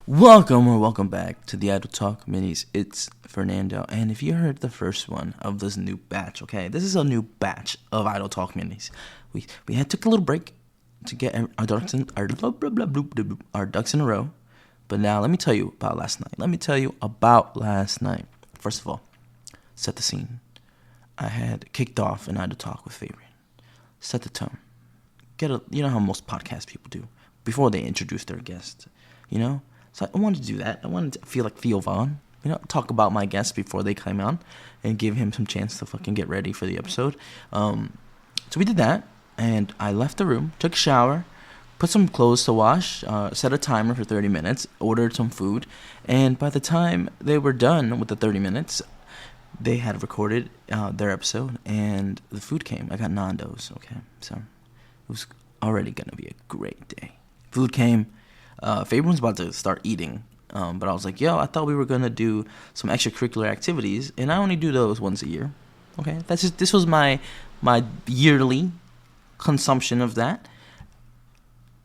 Welcome back to the Idle Talk Minis. It's Fernando, and if you heard the first one of this new batch, okay, this is a new batch of Idle Talk Minis. We had took a little break to get our ducks in a row, but now let me tell you about last night. First of all, set the scene. I had kicked off an Idle Talk with Fabian. Set the tone. You know how most podcast people do before they introduce their guest, you know. So I wanted to do that. I wanted to feel like Theo Vaughn, talk about my guests before they come on and give him some chance to fucking get ready for the episode. So we did that, and I left the room, took a shower, put some clothes to wash, set a timer for 30 minutes, ordered some food, and by the time they were done with the 30 minutes, they had recorded their episode, and the food came. I got Nando's, okay? So it was already going to be a great day. Food came. Fabian was about to start eating, but I was like, I thought we were going to do some extracurricular activities, and I only do those once a year, okay? This was my yearly consumption of that.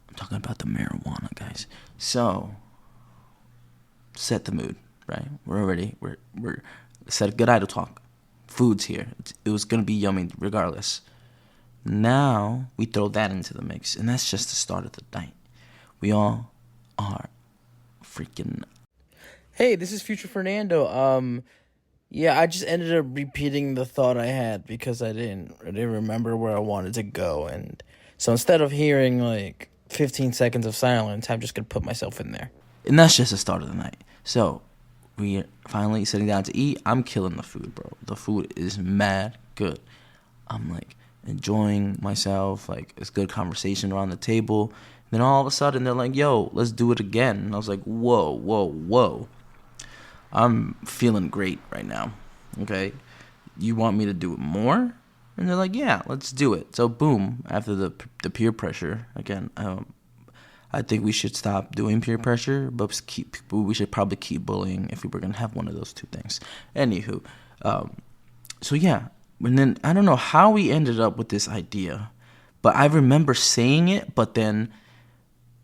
I'm talking about the marijuana, guys. So, set the mood, right? We're set a good idle talk. Food's here. It was going to be yummy regardless. Now, we throw that into the mix, and that's just the start of the night. We all are freaking. Hey, this is Future Fernando. I just ended up repeating the thought I had because I didn't remember where I wanted to go, and so instead of hearing like 15 seconds of silence, I'm just gonna put myself in there. And that's just the start of the night. So we're finally sitting down to eat. I'm killing the food, bro. The food is mad good. I'm like enjoying myself. Like it's good conversation around the table. Then all of a sudden, they're like, yo, let's do it again. And I was like, whoa. I'm feeling great right now, okay? You want me to do it more? And they're like, yeah, let's do it. So, boom, after the peer pressure, again, I think we should stop doing peer pressure, but we should probably keep bullying if we were going to have one of those two things. Anywho, so yeah. And then I don't know how we ended up with this idea, but I remember saying it, but then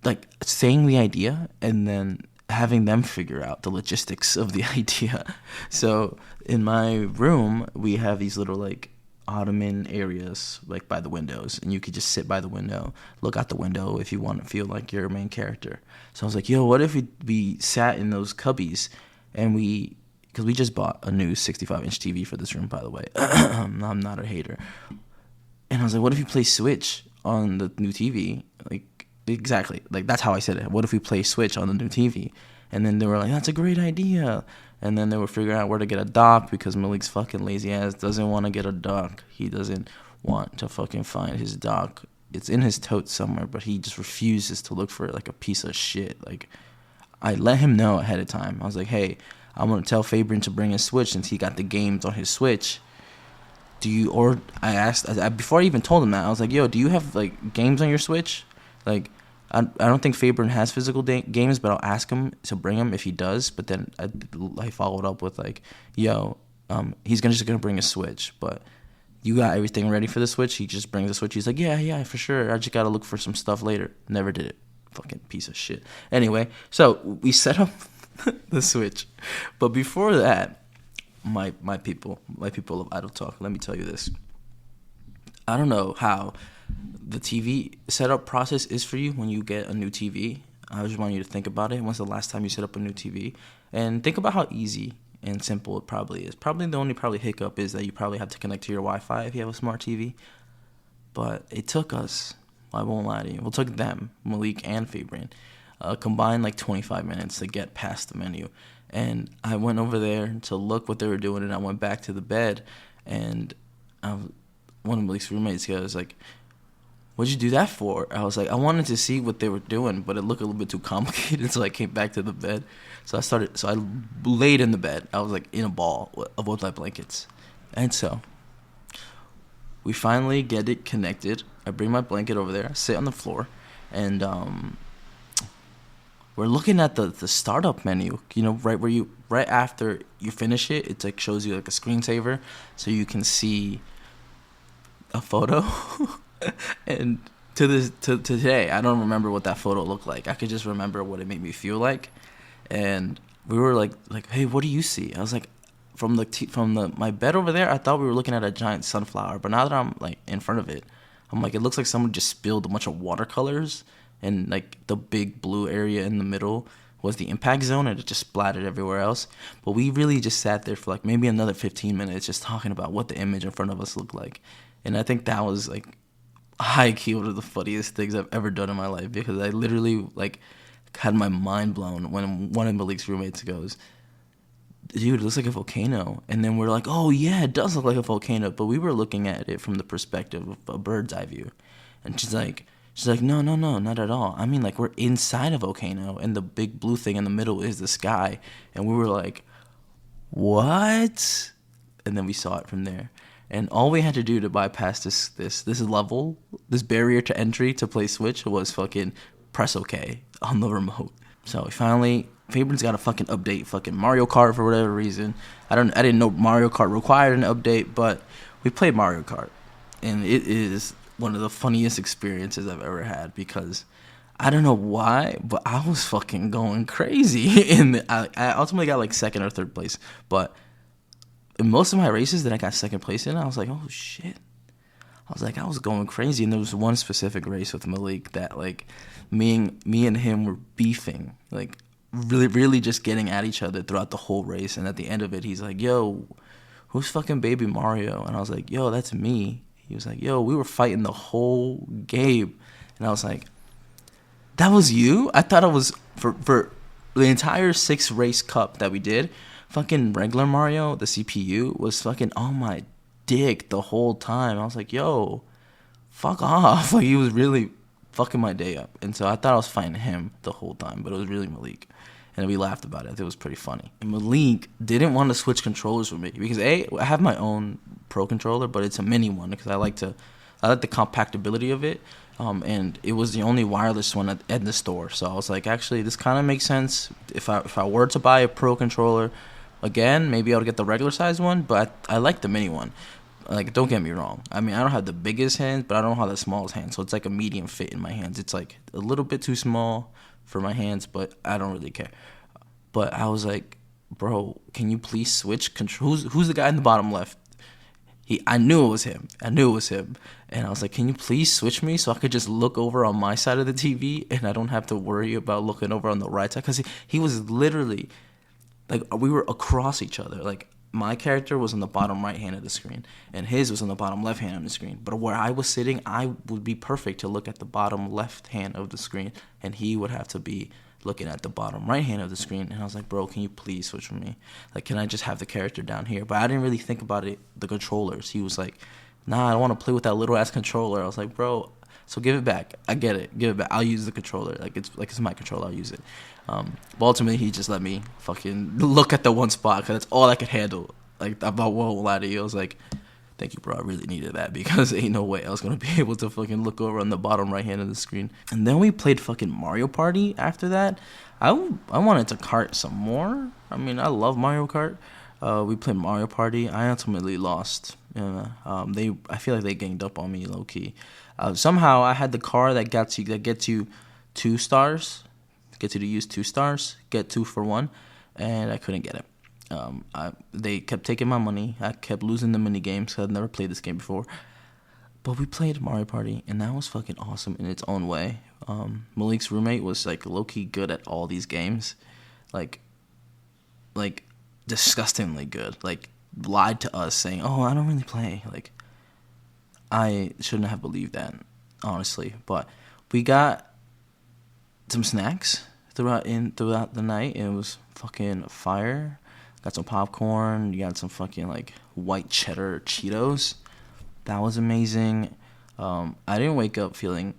like saying the idea and then having them figure out the logistics of the idea. So in my room, we have these little like ottoman areas like by the windows, and you could just sit by the window, look out the window if you want to feel like you're a main character. So I was like, what if we sat in those cubbies and because we just bought a new 65-inch TV for this room, by the way. I'm not a hater. And I was like, what if you play Switch on the new TV? Like, exactly. Like, that's how I said it. What if we play Switch on the new TV? And then they were like, that's a great idea. And then they were figuring out where to get a dock because Malik's fucking lazy ass doesn't want to get a dock. He doesn't want to fucking find his dock. It's in his tote somewhere, but he just refuses to look for it like a piece of shit. Like, I let him know ahead of time. I was like, hey, I'm going to tell Fabian to bring his Switch since he got the games on his Switch. I asked, before I even told him that, I was like, do you have, like, games on your Switch? Like, I don't think Fabian has physical games, but I'll ask him to bring them if he does. But then I followed up with, like, he's just going to bring a Switch, but you got everything ready for the Switch? He just brings the Switch. He's like, yeah, for sure. I just got to look for some stuff later. Never did it. Fucking piece of shit. Anyway, so we set up the Switch. But before that, my people of Idle Talk, let me tell you this. I don't know how the TV setup process is for you when you get a new TV. I just want you to think about it. When's the last time you set up a new TV? And think about how easy and simple it probably is. Probably the only hiccup is that you probably have to connect to your Wi-Fi if you have a smart TV. But it took us, I won't lie to you, it took them, Malik and Fabian, combined like 25 minutes to get past the menu. And I went over there to look what they were doing, and I went back to the bed, and one of Malik's roommates goes like, what'd you do that for? I was like, I wanted to see what they were doing, but it looked a little bit too complicated, so I came back to the bed. So I laid in the bed. I was like in a ball of both my blankets. And so we finally get it connected. I bring my blanket over there, I sit on the floor, and we're looking at the startup menu, right after you finish it, it's like shows you like a screensaver so you can see a photo. And to today, I don't remember what that photo looked like. I could just remember what it made me feel like. and we were like, hey, what do you see? I was like, from the my bed over there, I thought we were looking at a giant sunflower, but now that I'm like in front of it, I'm like, it looks like someone just spilled a bunch of watercolors, and like the big blue area in the middle was the impact zone, and it just splattered everywhere else. But we really just sat there for like maybe another 15 minutes just talking about what the image in front of us looked like. And I think that was like high key one of the funniest things I've ever done in my life, because I literally like had my mind blown when one of Malik's roommates goes, dude, it looks like a volcano. And then we're like, oh yeah, it does look like a volcano. But we were looking at it from the perspective of a bird's eye view. And she's like, no, not at all. I mean, like, we're inside a volcano, and the big blue thing in the middle is the sky. And we were like, what? And then we saw it from there. And all we had to do to bypass this level, this barrier to entry to play Switch, was fucking press OK on the remote. So we finally, Fabian's got a fucking update, fucking Mario Kart for whatever reason. I didn't know Mario Kart required an update, but we played Mario Kart, and it is one of the funniest experiences I've ever had, because I don't know why, but I was fucking going crazy. I ultimately got like second or third place, but in most of my races that I got second place in, I was like, oh shit. I was going crazy, and there was one specific race with Malik that like me and him were beefing, like really just getting at each other throughout the whole race. And at the end of it, he's like, yo, who's fucking Baby Mario? And I was like, yo, that's me. He was like, yo, we were fighting the whole game. And I was like, that was you? I thought it was for the entire 6-race cup that we did, fucking regular Mario, the CPU, was fucking on my dick the whole time. I was like, yo, fuck off. Like, he was really fucking my day up. And so I thought I was fighting him the whole time, but it was really Malik. And we laughed about it. It was pretty funny. And Malik didn't want to switch controllers with me because I have my own Pro controller, but it's a mini one because I like the compactability of it. And it was the only wireless one at the store. So I was like, actually, this kind of makes sense. If I were to buy a Pro controller again, maybe I would get the regular size one, but I like the mini one. Like, don't get me wrong. I mean, I don't have the biggest hands, but I don't have the smallest hands. So it's like a medium fit in my hands. It's like a little bit too small for my hands, but I don't really care. But I was like, bro, can you please switch controls? Who's the guy in the bottom left? I knew it was him. And I was like, can you please switch me so I could just look over on my side of the TV and I don't have to worry about looking over on the right side? Because he was literally, like, we were across each other. Like, my character was on the bottom right hand of the screen, and his was on the bottom left hand of the screen. But where I was sitting, I would be perfect to look at the bottom left hand of the screen, and he would have to be looking at the bottom right hand of the screen. And I was like, bro, can you please switch with me? Like, can I just have the character down here? But I didn't really think about it, the controllers. He was like, nah, I don't want to play with that little ass controller. I was like, bro, so give it back. I get it. Give it back. I'll use the controller. It's my controller. I'll use it. But ultimately, he just let me fucking look at the one spot because that's all I could handle. Like, I won't lie to you. I was like, thank you, bro. I really needed that because ain't no way I was going to be able to fucking look over on the bottom right hand of the screen. And then we played fucking Mario Party after that. I wanted to kart some more. I mean, I love Mario Kart. We played Mario Party. I ultimately lost. I feel like they ganged up on me low key. Somehow I had the car that gets you 2 stars, gets you to use 2 stars, get 2 for 1, and I couldn't get it. They kept taking my money. I kept losing the mini games because I'd never played this game before. But we played Mario Party, and that was fucking awesome in its own way. Malik's roommate was like low key good at all these games, like disgustingly good. Like, lied to us saying, "Oh, I don't really play." Like, I shouldn't have believed that, honestly. But we got some snacks throughout the night, and it was fucking fire. Got some popcorn. You got some fucking like white cheddar Cheetos. That was amazing. I didn't wake up feeling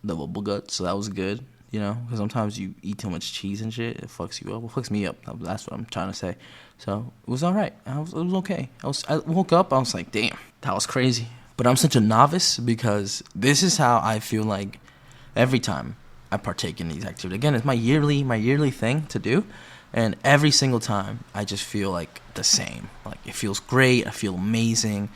the bubble gut, so that was good. You know, because sometimes you eat too much cheese and shit, it fucks you up. It fucks me up. That's what I'm trying to say. So it was all right. It was okay. I woke up. I was like, damn, that was crazy. But I'm such a novice because this is how I feel like every time I partake in these activities. Again, it's my yearly thing to do. And every single time, I just feel like the same. Like, it feels great. I feel amazing.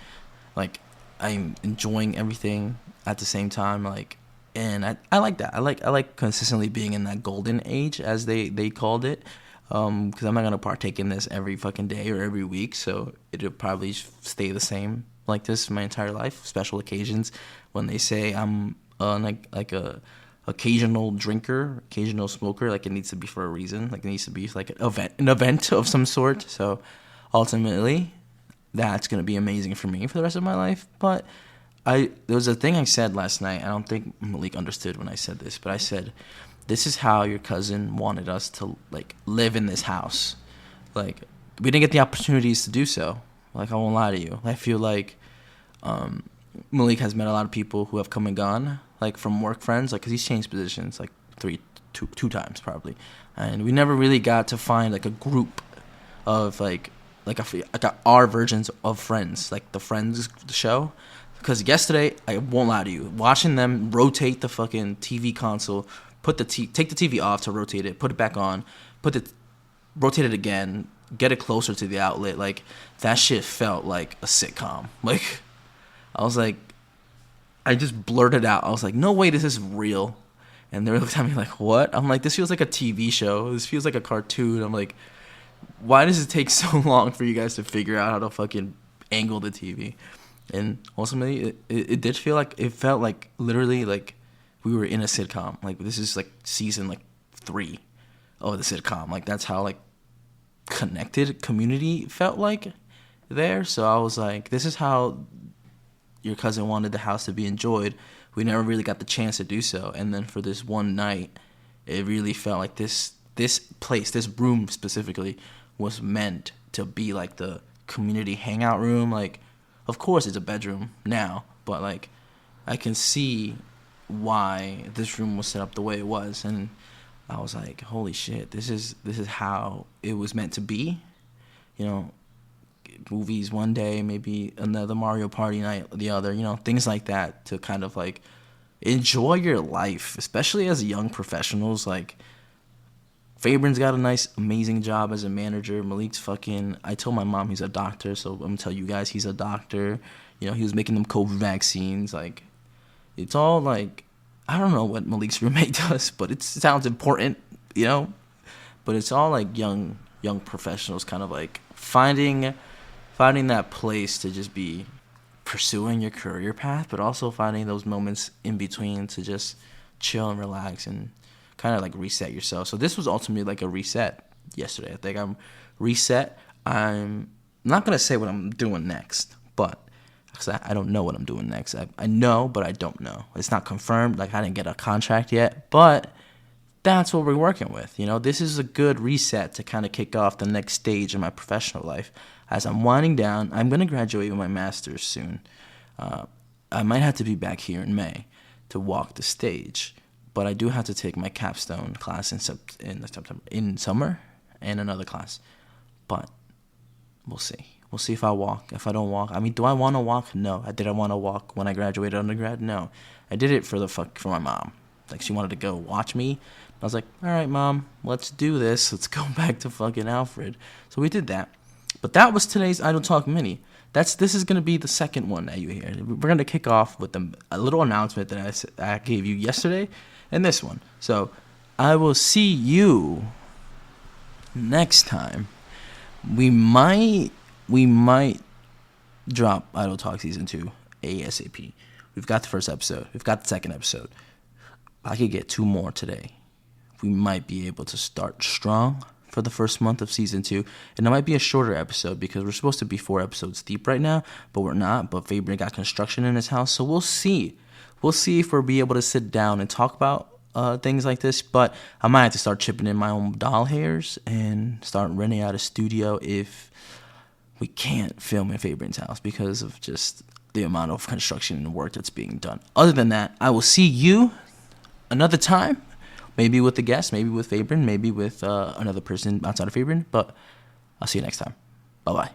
Like, I'm enjoying everything at the same time. Like, and I like that. I like consistently being in that golden age, as they called it. because I'm not gonna partake in this every fucking day or every week. So it'll probably stay the same like this my entire life. Special occasions when they say I'm like a occasional drinker, occasional smoker, like it needs to be for a reason. Like it needs to be like an event of some sort. So ultimately, that's gonna be amazing for me for the rest of my life. But there was a thing I said last night. I don't think Malik understood when I said this, but I said, "This is how your cousin wanted us to like live in this house. Like we didn't get the opportunities to do so. Like I won't lie to you. I feel like Malik has met a lot of people who have come and gone, like from work friends, like because he's changed positions like two times probably, and we never really got to find like a group of like our versions of Friends, like the Friends show." Because yesterday, I won't lie to you, watching them rotate the fucking TV console, take the TV off to rotate it, put it back on, rotate it again, get it closer to the outlet, like that shit felt like a sitcom. Like I was like, I just blurted out, I was like, no way, this is real. And they were looking at me like, what? I'm like, this feels like a TV show. This feels like a cartoon. I'm like, why does it take so long for you guys to figure out how to fucking angle the TV? And ultimately, it did feel like, it felt like literally like we were in a sitcom. Like this is like season like 3 of the sitcom. Like that's how like connected community felt like there. So I was like, this is how your cousin wanted the house to be enjoyed. We never really got the chance to do so. And then for this one night, it really felt like this place, this room specifically, was meant to be like the community hangout room. Like, of course it's a bedroom now, but like I can see why this room was set up the way it was. And I was like, holy shit, this is how it was meant to be. You know, movies one day, maybe another Mario Party night the other, you know, things like that, to kind of like enjoy your life, especially as young professionals. Like Fabrin's got a nice, amazing job as a manager. Malik's fucking, I told my mom he's a doctor, so I'm gonna tell you guys he's a doctor. You know, he was making them COVID vaccines. Like, it's all like, I don't know what Malik's roommate does, but it sounds important, you know? But it's all like young professionals kind of like finding that place to just be pursuing your career path, but also finding those moments in between to just chill and relax and kind of like reset yourself. So this was ultimately like a reset yesterday. I think I'm reset. I'm not going to say what I'm doing next, but because I don't know what I'm doing next. I know, but I don't know. It's not confirmed. Like I didn't get a contract yet, but that's what we're working with. You know, this is a good reset to kind of kick off the next stage in my professional life. As I'm winding down, I'm going to graduate with my master's soon. I might have to be back here in May to walk the stage, but I do have to take my capstone class in summer and another class. But we'll see. We'll see if I walk. If I don't walk, I mean, do I want to walk? No. Did I want to walk when I graduated undergrad? No. I did it for my mom. Like, she wanted to go watch me. I was like, all right, Mom, let's do this. Let's go back to fucking Alfred. So we did that. But that was today's Idle Talk Mini. This is going to be the second one that you hear. We're going to kick off with a little announcement that I gave you yesterday and this one. So I will see you next time. We might drop Idle Talk Season 2 ASAP. We've got the first episode. We've got the second episode. I could get 2 more today. We might be able to start strong for the first month of Season 2. And it might be a shorter episode because we're supposed to be 4 episodes deep right now, but we're not. But Fabrin got construction in his house, so we'll see. We'll see if we'll be able to sit down and talk about things like this. But I might have to start chipping in my own doll hairs and start renting out a studio if we can't film in Fabrin's house because of just the amount of construction and work that's being done. Other than that, I will see you another time. Maybe with a guest, maybe with Fabrin, maybe with another person outside of Fabrin. But I'll see you next time. Bye-bye.